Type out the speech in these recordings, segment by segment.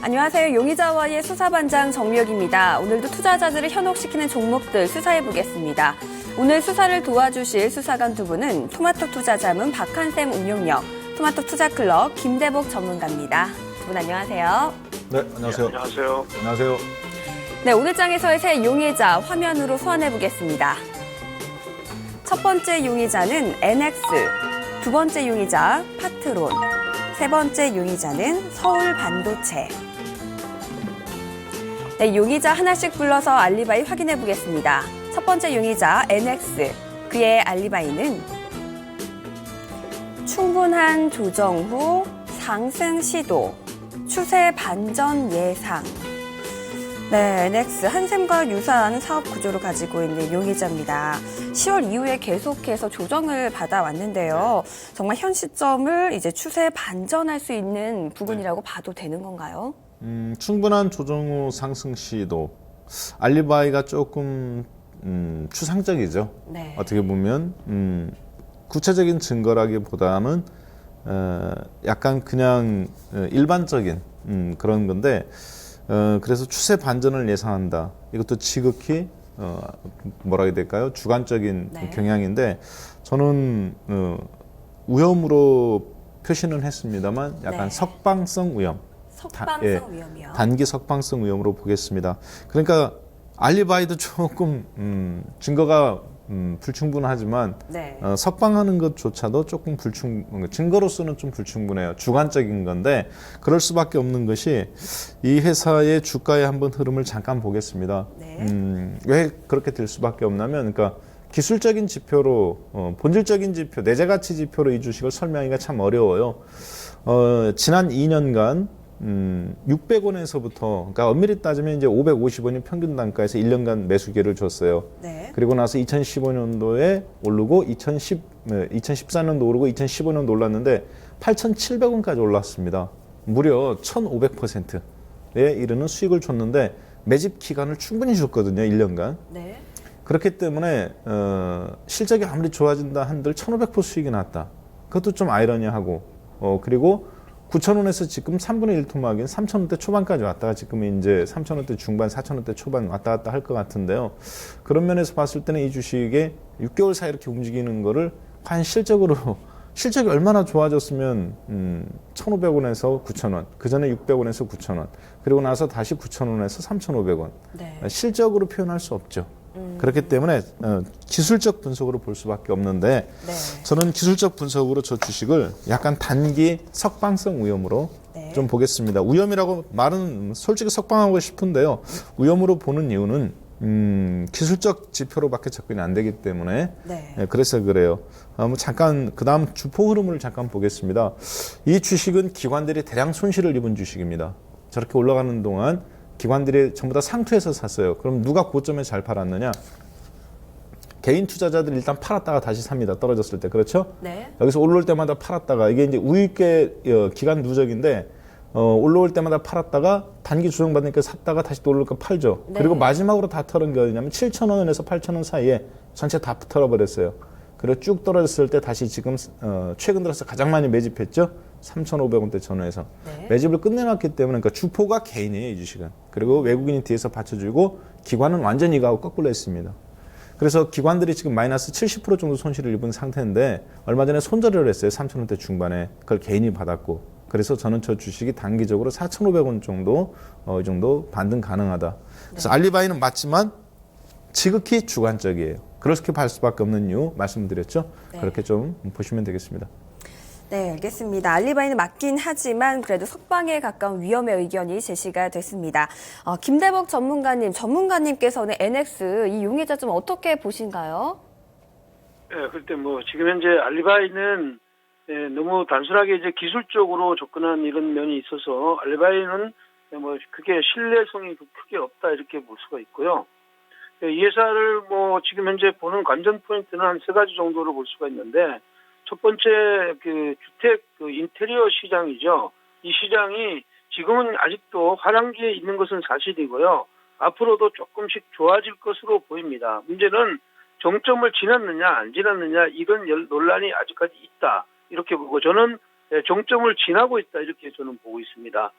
안녕하세요. 용의자와의 수사반장 정미혁입니다. 오늘도 투자자들을 현혹시키는 종목들 수사해보겠습니다. 오늘 수사를 도와주실 수사관 두 분은 토마토 투자자문 박한샘 운용력, 토마토 투자클럽 김대복 전문가입니다. 두 분 안녕하세요. 네, 안녕하세요. 네, 안녕하세요. 안녕하세요. 네, 오늘 장에서의 새 용의자 화면으로 소환해보겠습니다. 첫 번째 용의자는 NX, 두 번째 용의자 파트론, 세 번째 용의자는 서울반도체. 네, 용의자 하나씩 불러서 알리바이 확인해 보겠습니다. 첫 번째 용의자 NX, 그의 알리바이는 충분한 조정 후 상승 시도, 추세 반전 예상. 네, NX, 한샘과 유사한 사업 구조를 가지고 있는 용의자입니다. 10월 이후에 계속해서 조정을 받아왔는데요. 정말 현 시점을 이제 추세 반전할 수 있는 부분이라고 봐도 되는 건가요? 충분한 조정 후 상승 시도. 알리바이가 조금 추상적이죠. 네. 어떻게 보면 구체적인 증거라기보다는 약간 그냥 일반적인 그런 건데 그래서 추세 반전을 예상한다. 이것도 지극히 뭐라 해야 될까요? 주관적인 네. 경향인데 저는 위험으로 표시는 했습니다만 약간 네. 석방성 위험. 석방성 위험이요. 단기 석방성 위험으로 보겠습니다. 그러니까 알리바이도 조금 증거가 불충분하지만 네. 석방하는 것조차도 조금 증거로서는 좀 불충분해요. 주관적인 건데 그럴 수밖에 없는 것이 이 회사의 주가의 한번 흐름을 잠깐 보겠습니다. 네. 왜 그렇게 될 수밖에 없냐면 그러니까 기술적인 지표로 본질적인 지표, 내재가치 지표로 이 주식을 설명하기가 참 어려워요. 지난 2년간 600원에서부터, 그러니까 엄밀히 따지면 이제 550원이 평균 단가에서 1년간 매수 기회를 줬어요. 네. 그리고 나서 2015년도에 오르고 2014년도 오르고 2015년도 올랐는데 8,700원까지 올랐습니다. 무려 1,500%에 이르는 수익을 줬는데 매집 기간을 충분히 줬거든요. 1년간. 네. 그렇기 때문에 실적이 아무리 좋아진다 한들 1,500% 수익이 났다. 그것도 좀 아이러니하고 그리고 9,000원에서 지금 3분의 1 토막인 3,000원대 초반까지 왔다가 지금 이제 3,000원대 중반, 4,000원대 초반 왔다 갔다 할 것 같은데요. 그런 면에서 봤을 때는 이 주식에 6개월 사이 이렇게 움직이는 거를 과연 실적이 얼마나 좋아졌으면 1,500원에서 9,000원, 그 전에 600원에서 9,000원, 그리고 나서 다시 9,000원에서 3,500원. 네. 실적으로 표현할 수 없죠. 그렇기 때문에 기술적 분석으로 볼 수밖에 없는데 네. 저는 기술적 분석으로 저 주식을 약간 단기 석방성 위험으로 네. 좀 보겠습니다. 위험이라고 말은 솔직히 석방하고 싶은데요. 위험으로 보는 이유는 기술적 지표로밖에 접근이 안 되기 때문에 네. 그래서 그래요. 잠깐 그 다음 주포 흐름을 잠깐 보겠습니다. 이 주식은 기관들이 대량 손실을 입은 주식입니다. 저렇게 올라가는 동안 기관들이 전부 다 상투해서 샀어요. 그럼 누가 고점에 잘 팔았느냐? 개인 투자자들이 일단 팔았다가 다시 삽니다. 떨어졌을 때. 그렇죠? 네. 여기서 올라올 때마다 팔았다가 이게 이제 우익의 기간 누적인데 올라올 때마다 팔았다가 단기 조정받으니까 샀다가 다시 또 올라오니까 팔죠. 네. 그리고 마지막으로 다 털은 게 어디냐면 7,000원에서 8,000원 사이에 전체 다 털어버렸어요. 그리고 쭉 떨어졌을 때 다시 지금 최근 들어서 가장 많이 매집했죠. 3,500원대 전후에서. 네. 매집을 끝내놨기 때문에 그러니까 주포가 개인이에요. 이 주식은. 그리고 외국인이 뒤에서 받쳐주고 기관은 완전히 이거하고 거꾸로 했습니다. 그래서 기관들이 지금 마이너스 70% 정도 손실을 입은 상태인데 얼마 전에 손절을 했어요. 3,000원대 중반에. 그걸 개인이 받았고. 그래서 저는 저 주식이 단기적으로 4,500원 정도 이 정도 반등 가능하다. 그래서 네. 알리바이는 맞지만 지극히 주관적이에요. 그렇게 볼 수밖에 없는 이유 말씀드렸죠. 네. 그렇게 좀 보시면 되겠습니다. 네, 알겠습니다. 알리바이는 맞긴 하지만 그래도 석방에 가까운 위험의 의견이 제시가 됐습니다. 김대복 전문가님께서는 NX 이 용의자 좀 어떻게 보신가요? 예, 그때 지금 현재 알리바이는 너무 단순하게 이제 기술적으로 접근한 이런 면이 있어서 알리바이는 크게 신뢰성이 크게 없다 이렇게 볼 수가 있고요. 이 회사를 지금 현재 보는 관전 포인트는 한 세 가지 정도로 볼 수가 있는데 첫 번째 주택 인테리어 시장이죠. 이 시장이 지금은 아직도 화랑기에 있는 것은 사실이고요. 앞으로도 조금씩 좋아질 것으로 보입니다. 문제는 정점을 지났느냐 안 지났느냐 이런 논란이 아직까지 있다. 이렇게 보고 저는 종점을 지나고 있다 이렇게 저는 보고 있습니다.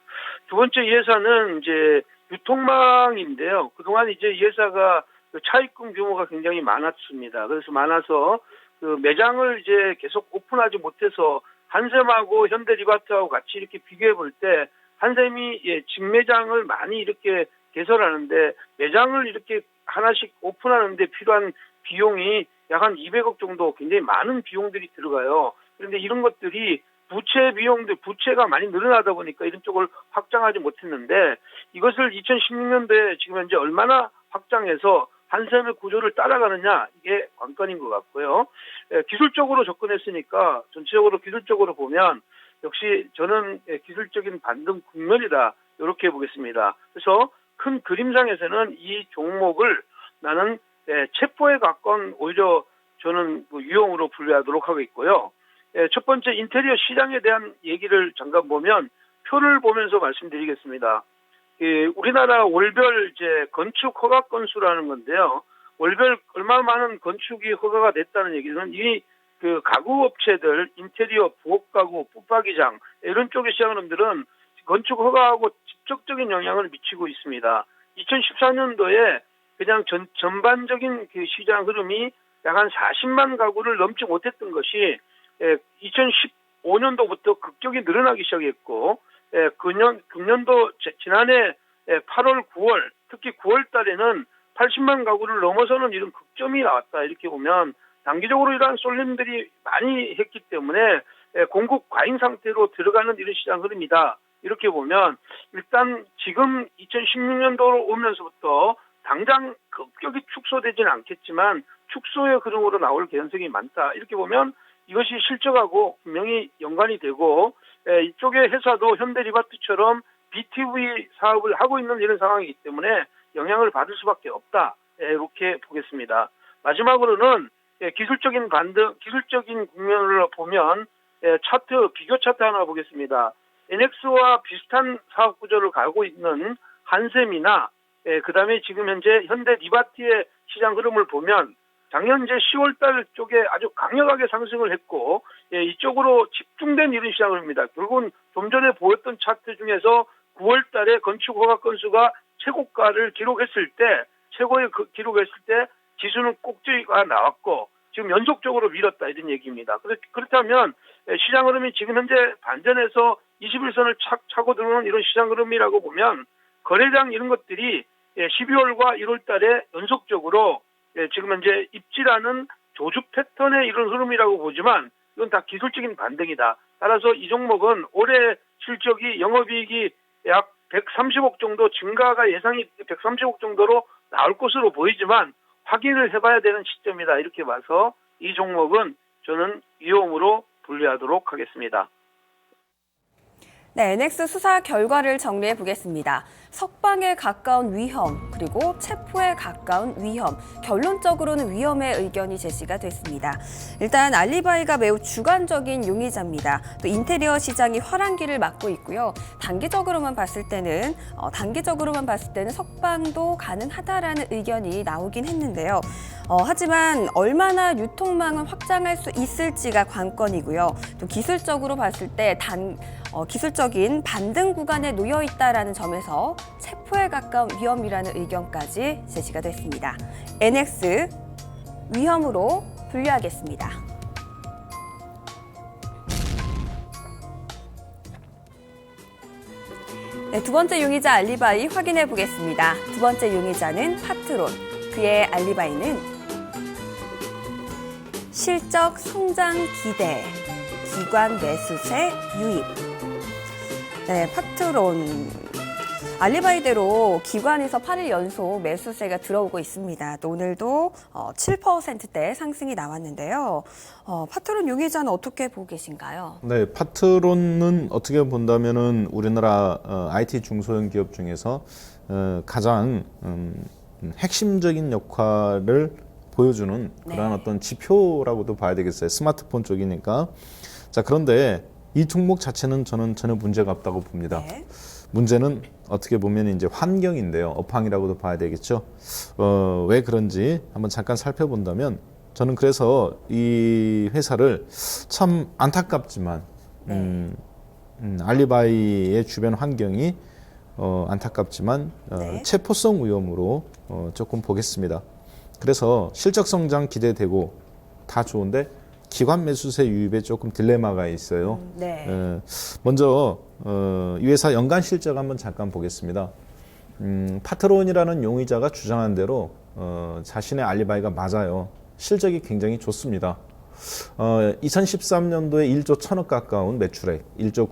두 번째 예사는 이제 유통망인데요. 그동안 이제 이 회사가 차입금 규모가 굉장히 많았습니다. 그래서 많아서 그 매장을 이제 계속 오픈하지 못해서 한샘하고 현대리바트하고 같이 이렇게 비교해 볼 때 한샘이 직매장을 많이 이렇게 개설하는데 매장을 이렇게 하나씩 오픈하는데 필요한 비용이 약 한 200억 정도 굉장히 많은 비용들이 들어가요. 그런데 이런 것들이 부채가 많이 늘어나다 보니까 이런 쪽을 확장하지 못했는데 이것을 2016년도에 지금 현재 얼마나 확장해서 한샘의 구조를 따라가느냐 이게 관건인 것 같고요. 기술적으로 접근했으니까 전체적으로 기술적으로 보면 역시 저는 기술적인 반등 국면이다 이렇게 보겠습니다. 그래서 큰 그림상에서는 이 종목을 나는 체포에 가까운 오히려 저는 유형으로 분류하도록 하고 있고요. 첫 번째 인테리어 시장에 대한 얘기를 잠깐 보면 표를 보면서 말씀드리겠습니다. 우리나라 월별 이제 건축 허가 건수라는 건데요. 월별 얼마나 많은 건축이 허가가 됐다는 얘기는 이 그 가구 업체들, 인테리어, 부엌 가구, 붙박이장 이런 쪽의 시장놈들은 건축 허가하고 직접적인 영향을 미치고 있습니다. 2014년도에 그냥 전반적인 그 시장 흐름이 약 한 40만 가구를 넘지 못했던 것이 2015년도부터 급격히 늘어나기 시작했고 금년도 지난해 8월, 9월 특히 9월 달에는 80만 가구를 넘어서는 이런 극점이 나왔다. 이렇게 보면 단기적으로 이러한 쏠림들이 많이 했기 때문에 공급 과잉 상태로 들어가는 이런 시장 흐름이다. 이렇게 보면 일단 지금 2016년도로 오면서부터 당장 급격히 축소되지는 않겠지만 축소의 흐름으로 나올 개연성이 많다. 이렇게 보면 이것이 실적하고 분명히 연관이 되고 이쪽의 회사도 현대리바트처럼 BTV 사업을 하고 있는 이런 상황이기 때문에 영향을 받을 수밖에 없다. 이렇게 보겠습니다. 마지막으로는 기술적인 기술적인 국면을 보면 비교 차트 하나 보겠습니다. NX와 비슷한 사업 구조를 가고 있는 한샘이나 그다음에 지금 현재 현대리바트의 시장 흐름을 보면 작년 10월달 쪽에 아주 강력하게 상승을 했고 이쪽으로 집중된 이런 시장 흐름입니다. 결국은 좀 전에 보였던 차트 중에서 9월달에 건축 허가 건수가 최고가를 기록했을 때 기록했을 때 지수는 꼭지가 나왔고 지금 연속적으로 밀었다 이런 얘기입니다. 그렇다면 시장 흐름이 지금 현재 반전해서 21선을 차고 들어오는 이런 시장 흐름이라고 보면 거래량 이런 것들이 12월과 1월 달에 연속적으로 지금 현재 입지라는 조주 패턴의 이런 흐름이라고 보지만 이건 다 기술적인 반등이다. 따라서 이 종목은 올해 실적이 영업이익이 약 130억 정도 증가가 예상이 130억 정도로 나올 것으로 보이지만 확인을 해봐야 되는 시점이다. 이렇게 봐서 이 종목은 저는 위험으로 분류하도록 하겠습니다. 네, NX 수사 결과를 정리해 보겠습니다. 석방에 가까운 위험, 그리고 체포에 가까운 위험, 결론적으로는 위험의 의견이 제시가 됐습니다. 일단 알리바이가 매우 주관적인 용의자입니다. 또 인테리어 시장이 화랑기를 맞고 있고요. 단기적으로만 봤을 때는 석방도 가능하다라는 의견이 나오긴 했는데요. 하지만 얼마나 유통망을 확장할 수 있을지가 관건이고요. 또 기술적으로 봤을 때 기술적인 반등 구간에 놓여 있다라는 점에서 체포에 가까운 위험이라는 의견까지 제시가 됐습니다. NX 위험으로 분류하겠습니다. 네, 두 번째 용의자 알리바이 확인해 보겠습니다. 두 번째 용의자는 파트론, 그의 알리바이는 실적 성장 기대, 기관 매수세 유입. 네, 파트론. 알리바이대로 기관에서 8일 연속 매수세가 들어오고 있습니다. 또 오늘도 7%대 상승이 나왔는데요. 파트론 용의자는 어떻게 보고 계신가요? 네, 파트론은 어떻게 본다면은 우리나라 IT 중소형 기업 중에서 가장 핵심적인 역할을 보여주는 그런 어떤 지표라고도 봐야 되겠어요. 스마트폰 쪽이니까. 자, 그런데 이 종목 자체는 저는 전혀 문제가 없다고 봅니다. 네. 문제는 어떻게 보면 이제 환경인데요. 업황이라고도 봐야 되겠죠. 왜 그런지 한번 잠깐 살펴본다면 저는 그래서 이 회사를 참 안타깝지만 알리바이의 주변 환경이 안타깝지만 네. 체포성 위험으로 조금 보겠습니다. 그래서 실적 성장 기대되고 다 좋은데 기관 매수세 유입에 조금 딜레마가 있어요. 네. 먼저 이 회사 연간 실적 한번 잠깐 보겠습니다. 파트론이라는 용의자가 주장한 대로 자신의 알리바이가 맞아요. 실적이 굉장히 좋습니다. 2013년도에 1조 1000억 가까운 매출액, 1조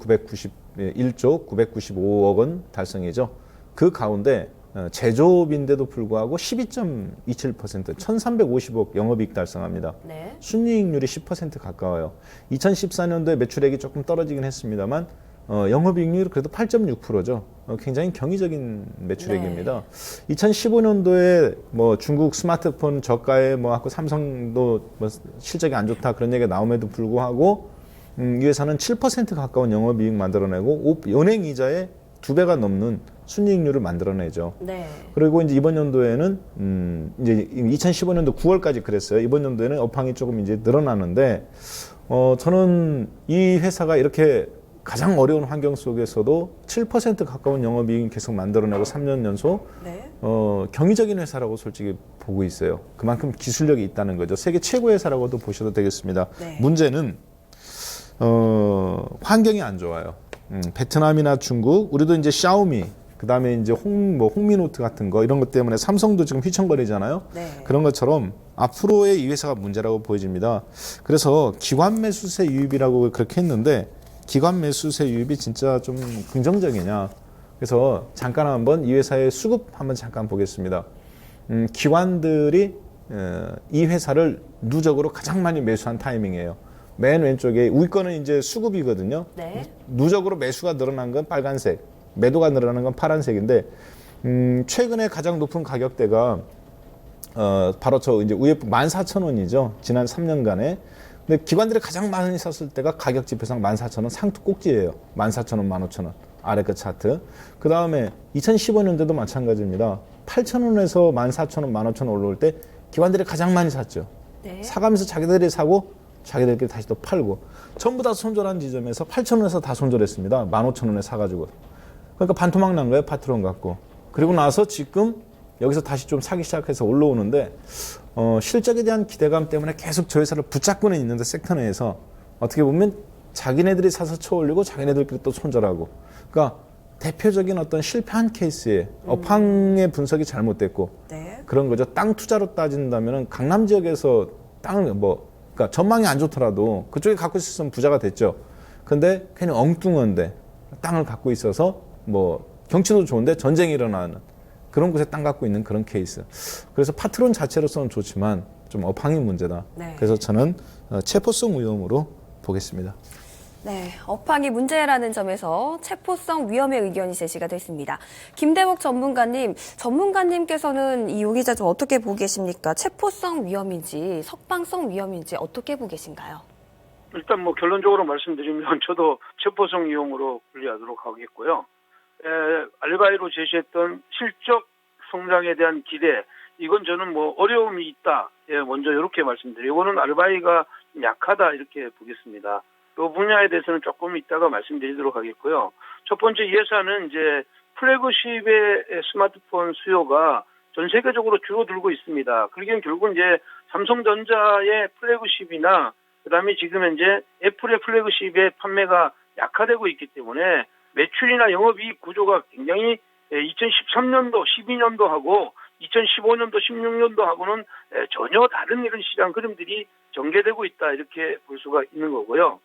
995억 원 달성이죠. 그 가운데 제조업인데도 불구하고 12.27%, 1350억 영업이익 달성합니다. 네. 순이익률이 10% 가까워요. 2014년도에 매출액이 조금 떨어지긴 했습니다만 영업이익률이 그래도 8.6%죠. 굉장히 경이적인 매출액입니다. 2015년도에 뭐 중국 스마트폰 저가에 뭐 하고 삼성도 뭐 실적이 안 좋다 그런 얘기가 나옴에도 불구하고 이 회사는 7% 가까운 영업이익 만들어내고 은행 이자의 2배가 넘는 순이익률을 만들어내죠. 네. 그리고 이제 이번 연도에는 이제 2015년도 9월까지 그랬어요. 이번 연도에는 업황이 조금 이제 늘어나는데 저는 이 회사가 이렇게 가장 어려운 환경 속에서도 7% 가까운 영업이익 계속 만들어내고 3년 연속 네. 경이적인 회사라고 솔직히 보고 있어요. 그만큼 기술력이 있다는 거죠. 세계 최고의 회사라고도 보셔도 되겠습니다. 네. 문제는 환경이 안 좋아요. 베트남이나 중국, 우리도 이제 샤오미, 그다음에 이제 홍미노트 같은 거 이런 것 때문에 삼성도 지금 휘청거리잖아요. 네. 그런 것처럼 앞으로의 이 회사가 문제라고 보여집니다. 그래서 기관 매수세 유입이라고 그렇게 했는데 기관 매수세 유입이 진짜 좀 긍정적이냐. 그래서 잠깐 한번 이 회사의 수급 한번 잠깐 보겠습니다. 기관들이 이 회사를 누적으로 가장 많이 매수한 타이밍이에요. 맨 왼쪽에 위 거는 이제 수급이거든요. 네. 누적으로 매수가 늘어난 건 빨간색, 매도가 늘어나는 건 파란색인데 최근에 가장 높은 가격대가 바로 저 이제 위에 14,000원이죠. 지난 3년간에. 근데 기관들이 가장 많이 샀을 때가 가격 지표상 14,000원 상투 꼭지예요. 14,000원, 15,000원. 아래 그 차트. 그 다음에 2015년도도 마찬가지입니다. 8,000원에서 14,000원, 15,000원 올라올 때 기관들이 가장 많이 샀죠. 네. 사가면서 자기들이 사고 자기들끼리 다시 또 팔고 전부 다 손절한 지점에서 8,000원에서 다 손절했습니다. 15,000원에 사가지고. 그러니까 반토막 난 거예요. 파트론 갖고. 그리고 나서 지금 여기서 다시 좀 사기 시작해서 올라오는데 실적에 대한 기대감 때문에 계속 저 회사를 붙잡고는 있는데 섹터 내에서 어떻게 보면 자기네들이 사서 쳐올리고 자기네들끼리 또 손절하고 그러니까 대표적인 어떤 실패한 케이스에 업황의 분석이 잘못됐고 네. 그런 거죠. 땅 투자로 따진다면 강남 지역에서 땅을 그러니까 전망이 안 좋더라도 그쪽에 갖고 있었으면 부자가 됐죠. 근데 괜히 엉뚱한데 땅을 갖고 있어서 뭐 경치도 좋은데 전쟁이 일어나는 그런 곳에 땅 갖고 있는 그런 케이스. 그래서 파트론 자체로서는 좋지만 좀 업황이 문제다. 네. 그래서 저는 체포성 위험으로 보겠습니다. 네, 업황이 문제라는 점에서 체포성 위험의 의견이 제시가 됐습니다. 김대복 전문가님께서는 이 용의자 좀 어떻게 보고 계십니까? 체포성 위험인지 석방성 위험인지 어떻게 보고 계신가요? 일단 뭐 결론적으로 말씀드리면 저도 체포성 위험으로 분리하도록 하겠고요. 알리바이로 제시했던 실적 성장에 대한 기대, 이건 저는 뭐 어려움이 있다. 먼저 이렇게 말씀드리고, 이거는 알리바이가 약하다 이렇게 보겠습니다. 이 분야에 대해서는 조금 이따가 말씀드리도록 하겠고요. 첫 번째 이 회사는 이제 플래그십의 스마트폰 수요가 전 세계적으로 줄어들고 있습니다. 그러기엔 결국은 이제 삼성전자의 플래그십이나 그다음에 지금 현재 애플의 플래그십의 판매가 약화되고 있기 때문에 매출이나 영업이익 구조가 굉장히 2013년도, 12년도하고 2015년도, 16년도하고는 전혀 다른 이런 시장 흐름들이 전개되고 있다 이렇게 볼 수가 있는 거고요.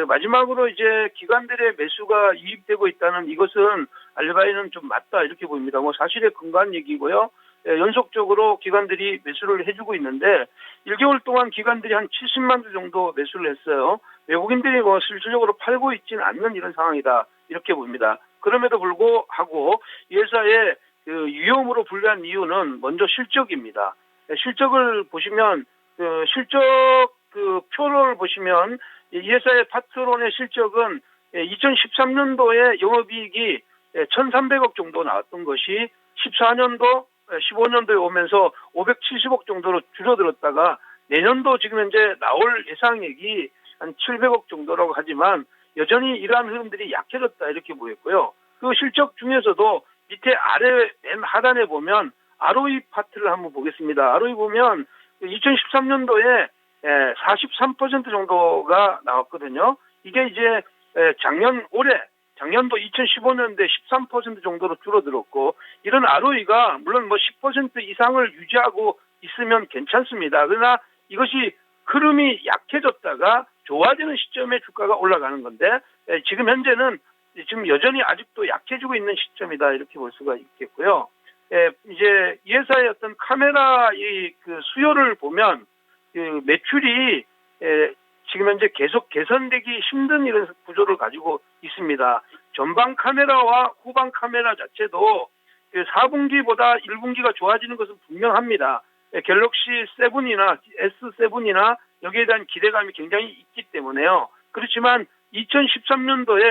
마지막으로 이제 기관들의 매수가 유입되고 있다는 이것은 알리바이는 좀 맞다 이렇게 보입니다. 뭐 사실에 근거한 얘기고요. 연속적으로 기관들이 매수를 해주고 있는데 1개월 동안 기관들이 한 70만 주 정도 매수를 했어요. 외국인들이 뭐 실질적으로 팔고 있지는 않는 이런 상황이다 이렇게 봅니다. 그럼에도 불구하고 이 회사의 위험으로 분류한 이유는 먼저 실적입니다. 실적을 보시면 실적 표를 보시면 이 회사의 파트론의 실적은 2013년도에 영업이익이 1,300억 정도 나왔던 것이 14년도, 15년도에 오면서 570억 정도로 줄어들었다가 내년도 지금 현재 나올 예상액이 한 700억 정도라고 하지만 여전히 이러한 흐름들이 약해졌다 이렇게 보였고요. 그 실적 중에서도 밑에 아래 맨 하단에 보면 ROE 파트를 한번 보겠습니다. ROE 보면 2013년도에 43% 정도가 나왔거든요. 이게 이제 작년도 2015년도에 13% 정도로 줄어들었고, 이런 ROE가 물론 뭐 10% 이상을 유지하고 있으면 괜찮습니다. 그러나 이것이 흐름이 약해졌다가 좋아지는 시점에 주가가 올라가는 건데, 지금 현재는 지금 여전히 아직도 약해지고 있는 시점이다 이렇게 볼 수가 있겠고요. 이제 이 회사의 어떤 카메라 그 수요를 보면 그 매출이 지금 현재 계속 개선되기 힘든 이런 구조를 가지고 있습니다. 전방 카메라와 후방 카메라 자체도 그 4분기보다 1분기가 좋아지는 것은 분명합니다. 갤럭시 7이나 S7이나 여기에 대한 기대감이 굉장히 있기 때문에요. 그렇지만 2013년도에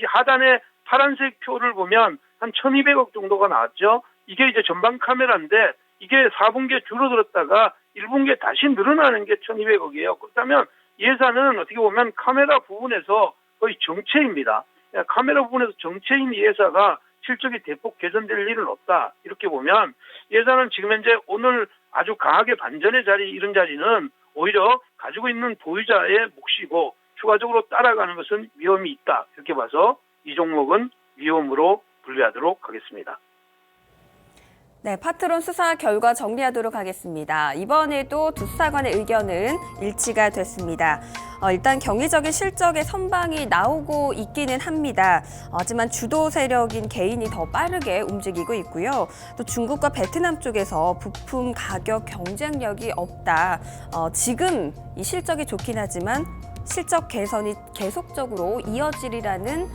하단에 파란색 표를 보면 한 1200억 정도가 나왔죠. 이게 이제 전방 카메라인데 이게 4분기에 줄어들었다가 1분기에 다시 늘어나는 게 1200억이에요. 그렇다면 이 회사는 어떻게 보면 카메라 부분에서 거의 정체입니다. 카메라 부분에서 정체인 이 회사가 실적이 대폭 개선될 일은 없다. 이렇게 보면 이 회사는 지금 현재 오늘 아주 강하게 반전의 자리, 이런 자리는 오히려 가지고 있는 보유자의 몫이고 추가적으로 따라가는 것은 위험이 있다. 이렇게 봐서 이 종목은 위험으로 분류하도록 하겠습니다. 네, 파트론 수사 결과 정리하도록 하겠습니다. 이번에도 두 수사관의 의견은 일치가 됐습니다. 일단 경이적인 실적의 선방이 나오고 있기는 합니다. 하지만 주도 세력인 개인이 더 빠르게 움직이고 있고요. 또 중국과 베트남 쪽에서 부품 가격 경쟁력이 없다. 지금 이 실적이 좋긴 하지만 실적 개선이 계속적으로 이어지리라는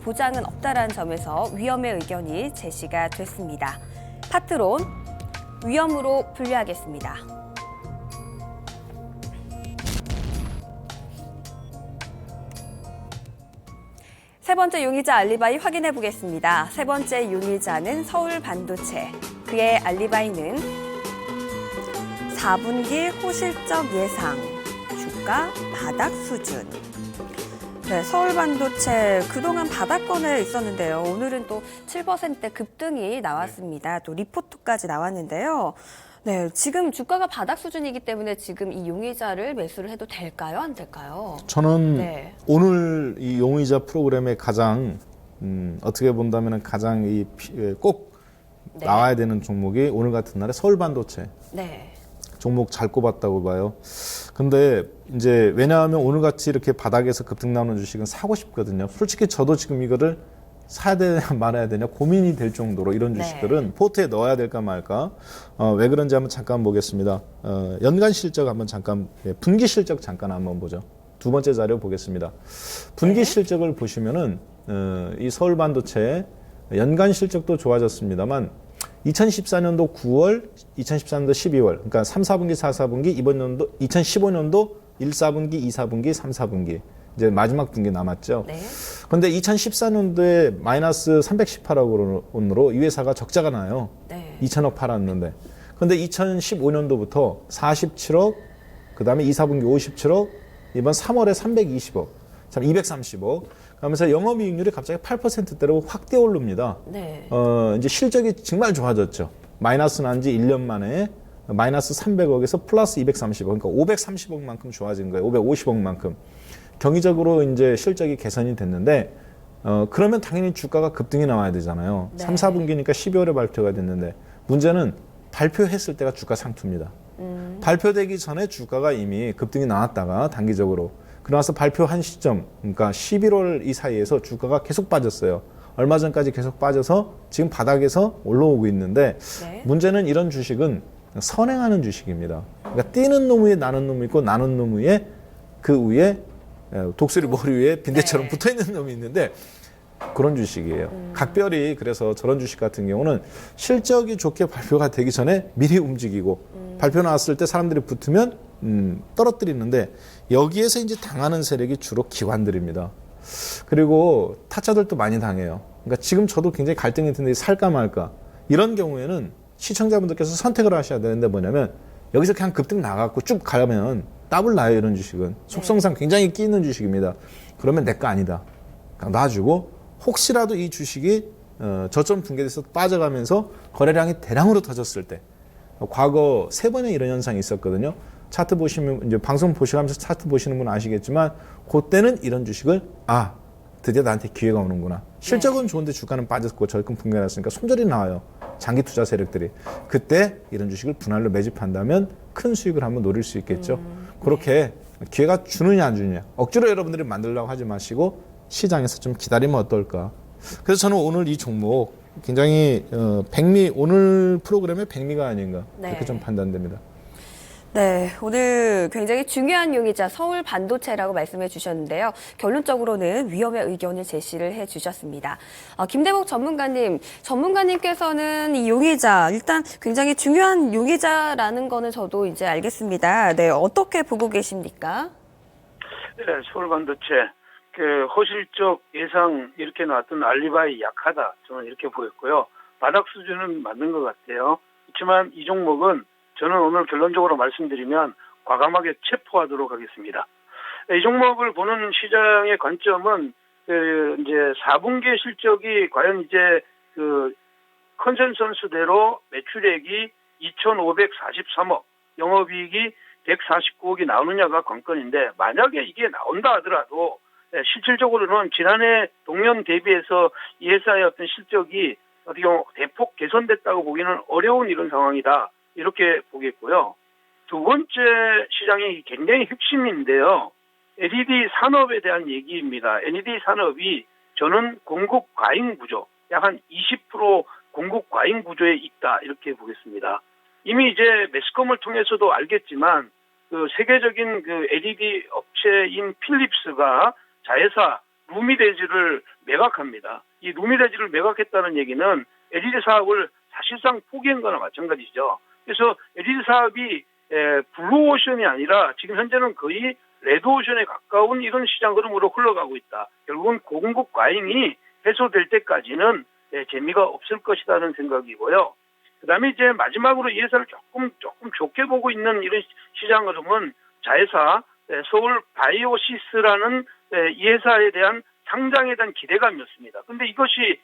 보장은 없다라는 점에서 위험의 의견이 제시가 됐습니다. 파트론, 위험으로 분류하겠습니다. 세 번째 용의자 알리바이 확인해 보겠습니다. 세 번째 용의자는 서울반도체. 그의 알리바이는 4분기 호실적 예상, 주가 바닥 수준. 네, 서울반도체 그동안 바닥권에 있었는데요. 오늘은 또 7%대 급등이 나왔습니다. 또 리포트까지 나왔는데요. 네, 지금 주가가 바닥 수준이기 때문에 지금 이 용의자를 매수를 해도 될까요? 안 될까요? 저는 오늘 이 용의자 프로그램에 가장 어떻게 본다면 가장 꼭 나와야 되는 종목이 오늘 같은 날에 서울반도체. 네. 종목 잘 꼽았다고 봐요. 근데 이제 왜냐하면 오늘같이 이렇게 바닥에서 급등 나오는 주식은 사고 싶거든요. 솔직히 저도 지금 이거를 사야 되냐 말아야 되냐 고민이 될 정도로 이런 주식들은 포트에 넣어야 될까 말까. 왜 그런지 한번 잠깐 보겠습니다. 연간 실적 한번 잠깐, 분기 실적 잠깐 한번 보죠. 두 번째 자료 보겠습니다. 분기 실적을 보시면은 이 서울반도체 연간 실적도 좋아졌습니다만 2014년도 9월, 2014년도 12월, 그러니까 3, 4분기, 4, 4분기, 이번 연도 2015년도 1, 4분기, 2, 4분기, 3, 4분기 이제 마지막 분기 남았죠. 네. 그런데 2014년도에 마이너스 318억 원으로 이 회사가 적자가 나요. 네. 2천억 팔았는데. 그런데 2015년도부터 47억, 그 다음에 2, 4분기 57억, 이번 3월에 320억, 참 230억. 그러면서 영업이익률이 갑자기 8%대로 확대 오릅니다. 네. 이제 실적이 정말 좋아졌죠. 마이너스 난 지 1년 만에 마이너스 300억에서 플러스 230억, 그러니까 530억만큼 좋아진 거예요. 550억만큼. 경이적으로 이제 실적이 개선이 됐는데, 그러면 당연히 주가가 급등이 나와야 되잖아요. 네. 3, 4분기니까 12월에 발표가 됐는데, 문제는 발표했을 때가 주가 상투입니다. 발표되기 전에 주가가 이미 급등이 나왔다가 단기적으로 그러나서 발표한 시점, 그러니까 11월 이 사이에서 주가가 계속 빠졌어요. 얼마 전까지 계속 빠져서 지금 바닥에서 올라오고 있는데 문제는 이런 주식은 선행하는 주식입니다. 그러니까 뛰는 놈 위에 나는 놈이 있고 나는 놈 위에 그 위에 독수리 머리 위에 빈대처럼 붙어있는 놈이 있는데 그런 주식이에요. 각별히 그래서 저런 주식 같은 경우는 실적이 좋게 발표가 되기 전에 미리 움직이고 발표 나왔을 때 사람들이 붙으면 떨어뜨리는데 여기에서 이제 당하는 세력이 주로 기관들입니다. 그리고 타짜들도 많이 당해요. 그러니까 지금 저도 굉장히 갈등이 드는데 살까 말까. 이런 경우에는 시청자분들께서 선택을 하셔야 되는데 뭐냐면 여기서 그냥 급등 나가고 쭉 가면 답을 놔요. 이런 주식은 속성상 굉장히 끼 있는 주식입니다. 그러면 내 거 아니다. 그냥 놔주고 혹시라도 이 주식이 저점 붕괴돼서 빠져가면서 거래량이 대량으로 터졌을 때 과거 3번의 이런 현상이 있었거든요. 차트 보시면 이제 방송 보시면서 차트 보시는 분은 아시겠지만 그때는 이런 주식을 드디어 나한테 기회가 오는구나. 실적은 좋은데 주가는 빠졌고 저금 붕괴가 났으니까 손절이 나와요. 장기 투자 세력들이. 그때 이런 주식을 분할로 매집한다면 큰 수익을 한번 노릴 수 있겠죠. 그렇게 기회가 주느냐 안 주느냐. 억지로 여러분들이 만들려고 하지 마시고 시장에서 좀 기다리면 어떨까. 그래서 저는 오늘 이 종목 굉장히 백미 오늘 프로그램의 백미가 아닌가 그렇게 좀 판단됩니다. 네, 오늘 굉장히 중요한 용의자 서울 반도체라고 말씀해 주셨는데요. 결론적으로는 위험의 의견을 제시를 해 주셨습니다. 김대목 전문가님께서는 이 용의자 일단 굉장히 중요한 용의자라는 거는 저도 이제 알겠습니다. 네, 어떻게 보고 계십니까? 네, 서울 반도체 그 호실적 예상 이렇게 나왔던 알리바이 약하다 저는 이렇게 보였고요. 바닥 수준은 맞는 것 같아요. 그렇지만 이 종목은 저는 오늘 결론적으로 말씀드리면 과감하게 체포하도록 하겠습니다. 이 종목을 보는 시장의 관점은 이제 4분기 실적이 과연 이제 그 컨센서스대로 매출액이 2,543억, 영업이익이 149억이 나오느냐가 관건인데 만약에 이게 나온다 하더라도 실질적으로는 지난해 동년 대비해서 이 회사의 어떤 실적이 어떻게 보면 대폭 개선됐다고 보기는 어려운 이런 상황이다. 이렇게 보겠고요. 두 번째 시장이 굉장히 핵심인데요. LED 산업에 대한 얘기입니다. LED 산업이 저는 공급 과잉 구조, 약 한 20% 공급 과잉 구조에 있다. 이렇게 보겠습니다. 이미 이제 매스컴을 통해서도 알겠지만 그 세계적인 그 LED 업체인 필립스가 자회사 루미데지를 매각합니다. 이 루미데지를 매각했다는 얘기는 LED 사업을 사실상 포기한 거나 마찬가지죠. 그래서 LED 사업이 블루오션이 아니라 지금 현재는 거의 레드오션에 가까운 이런 시장 흐름으로 흘러가고 있다. 결국은 공급 과잉이 해소될 때까지는 재미가 없을 것이라는 생각이고요. 그다음에 이제 마지막으로 이 회사를 조금 좋게 보고 있는 이런 시장 흐름은 자회사 서울 바이오시스라는 이 회사에 대한 상장에 대한 기대감이었습니다. 근데 이것이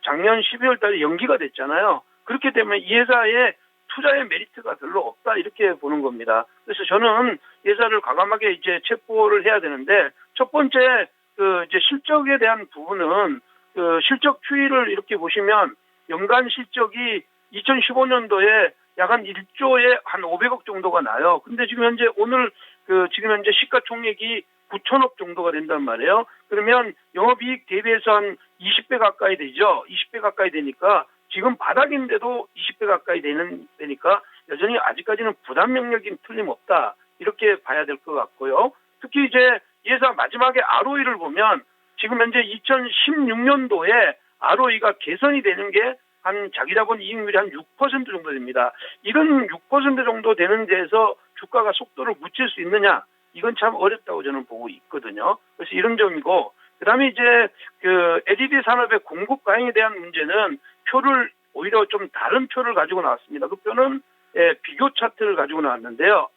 작년 12월 달에 연기가 됐잖아요. 그렇기 때문에 이 회사의 투자의 메리트가 별로 없다 이렇게 보는 겁니다. 그래서 저는 이 회사를 과감하게 이제 체포를 해야 되는데 첫 번째 그 이제 실적에 대한 부분은 그 실적 추이를 이렇게 보시면 연간 실적이 2015년도에 약 한 1조에 한 500억 정도가 나요. 근데 지금 현재 오늘 지금 현재 시가총액이 9천억 정도가 된단 말이에요. 그러면 영업이익 대비해서 한 20배 가까이 되죠. 20배 가까이 되니까 지금 바닥인데도 20배 가까이 되니까 여전히 아직까지는 부담 영역이 틀림없다. 이렇게 봐야 될 것 같고요. 특히 이제 이 회사 마지막에 ROE를 보면 지금 현재 2016년도에 ROE가 개선이 되는 게 한 자기자본 이익률이 한 6% 정도 됩니다. 이런 6% 정도 되는 데에서 주가가 속도를 붙일 수 있느냐? 이건 참 어렵다고 저는 보고 있거든요. 그래서 이런 점이고, 그 다음에 이제 그 LED 산업의 공급 과잉에 대한 문제는 오히려 좀 다른 표를 가지고 나왔습니다. 그 표는 비교 차트를 가지고 나왔는데요.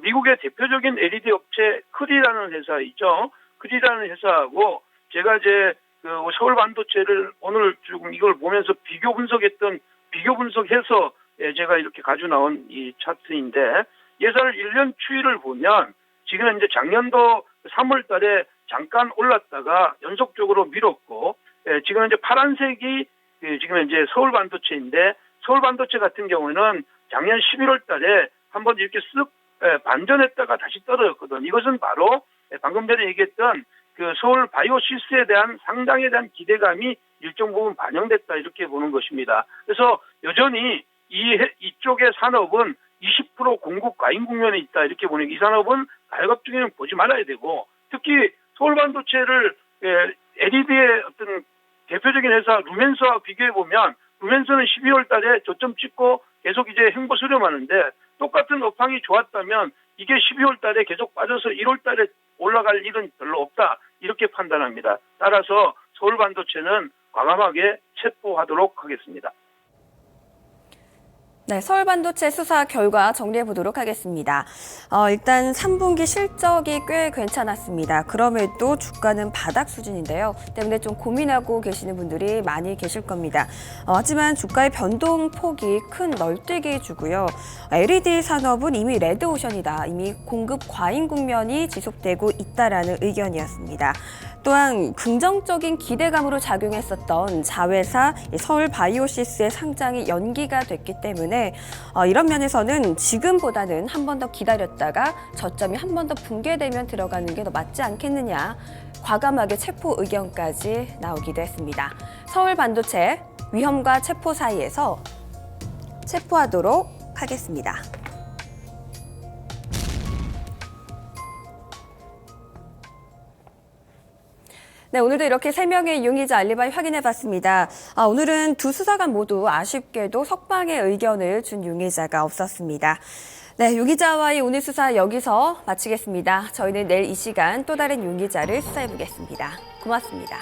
미국의 대표적인 LED 업체 크리라는 회사이죠. 크리라는 회사하고 제가 이제 그 서울 반도체를 오늘 지금 이걸 보면서 비교 분석해서 제가 이렇게 가지고 나온 이 차트인데 예산을 1년 추이를 보면 지금 현재 작년도 3월 달에 잠깐 올랐다가 연속적으로 밀었고 지금 현재 파란색이 지금 현재 서울 반도체인데 서울 반도체 같은 경우는 작년 11월 달에 한번 이렇게 쓱 반전했다가 다시 떨어졌거든. 이것은 바로 방금 전에 얘기했던 그 서울 바이오시스에 대한 상장에 대한 기대감이 일정 부분 반영됐다 이렇게 보는 것입니다. 그래서 여전히 이쪽의 산업은 20% 공급 과잉 국면에 있다 이렇게 보는 이 산업은 가격 중에는 보지 말아야 되고 특히 서울 반도체를 LED의 어떤 대표적인 회사 루멘서와 비교해 보면 루멘서는 12월 달에 저점 찍고 계속 이제 횡보 수렴하는데 똑같은 업황이 좋았다면 이게 12월 달에 계속 빠져서 1월 달에 올라갈 일은 별로 없다. 이렇게 판단합니다. 따라서 서울 반도체는 과감하게 체포하도록 하겠습니다. 네, 서울반도체 수사 결과 정리해 보도록 하겠습니다. 일단 3분기 실적이 꽤 괜찮았습니다. 그럼에도 주가는 바닥 수준인데요. 때문에 좀 고민하고 계시는 분들이 많이 계실 겁니다. 하지만 주가의 변동폭이 큰 널뛰기주고요. LED 산업은 이미 레드오션이다. 이미 공급 과잉 국면이 지속되고 있다라는 의견이었습니다. 또한 긍정적인 기대감으로 작용했었던 자회사 서울바이오시스의 상장이 연기가 됐기 때문에 이런 면에서는 지금보다는 한 번 더 기다렸다가 저점이 한 번 더 붕괴되면 들어가는 게 더 맞지 않겠느냐, 과감하게 체포 의견까지 나오기도 했습니다. 서울반도체 위험과 체포 사이에서 체포하도록 하겠습니다. 네, 오늘도 이렇게 3명의 용의자 알리바이 확인해봤습니다. 오늘은 두 수사관 모두 아쉽게도 석방의 의견을 준 용의자가 없었습니다. 네, 용의자와의 오늘 수사 여기서 마치겠습니다. 저희는 내일 이 시간 또 다른 용의자를 수사해보겠습니다. 고맙습니다.